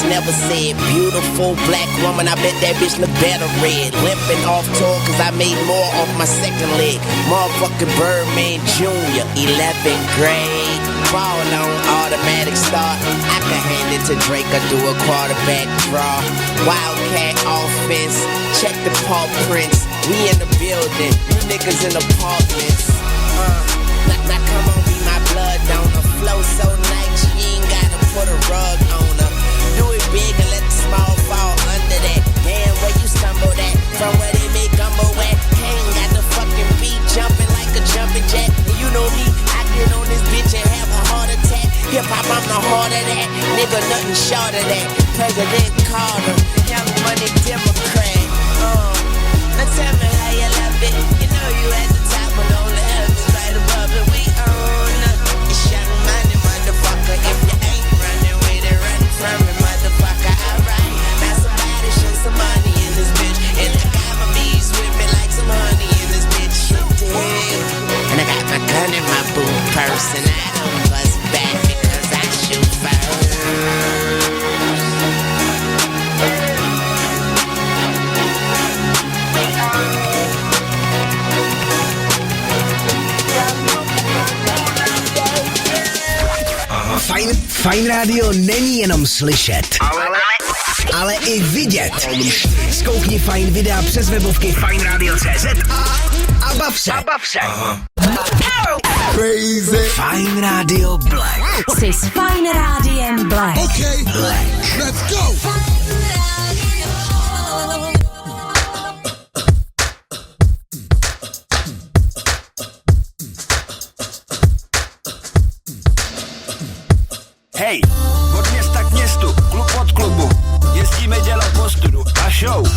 never said beautiful black woman, I bet that bitch look better red. Limping off tour cause I made more off my second leg. Motherfucking Birdman Jr., 11th grade. Ball on automatic start. I can hand it to Drake or do a quarterback draw. Wildcat offense, check the paw prints. We in the building, you niggas in apartments. Now come on, be my blood donor. Flow so nice, you ain't gotta put a rug on her. Do it big and let the small fall under that. Damn, where you stumble at? From where they make gumbo at? Ain't got the fucking beat jumping like a jumping jack. And you know me, I get on this bitch and have a heart attack. Hip hop, I'm the heart of that. Nigga, nothing short of that. President Carter, young money Democrat. Now tell me how you love it. You know you at the top, but only heaven's right above it. We own it's young money, motherfucker. If you ain't running with it, run from it, motherfucker. Alright, now somebody show some money in this bitch. And I got my bees with me like some honey in this bitch. Shit, damn. And I got my gun in my boot purse, and I don't bust back because I shoot first. Fajn rádio není jenom slyšet, ale i vidět. Zkoukni Fajn videa přes webovky fajnradio.cz a bav se. Crazy. Fajn rádio Black. Jsi s Fajn rádiem Black. Okay, Black. Let's go. Hej, od města k městu, klub od klubu, jezdíme dělat postudu a show,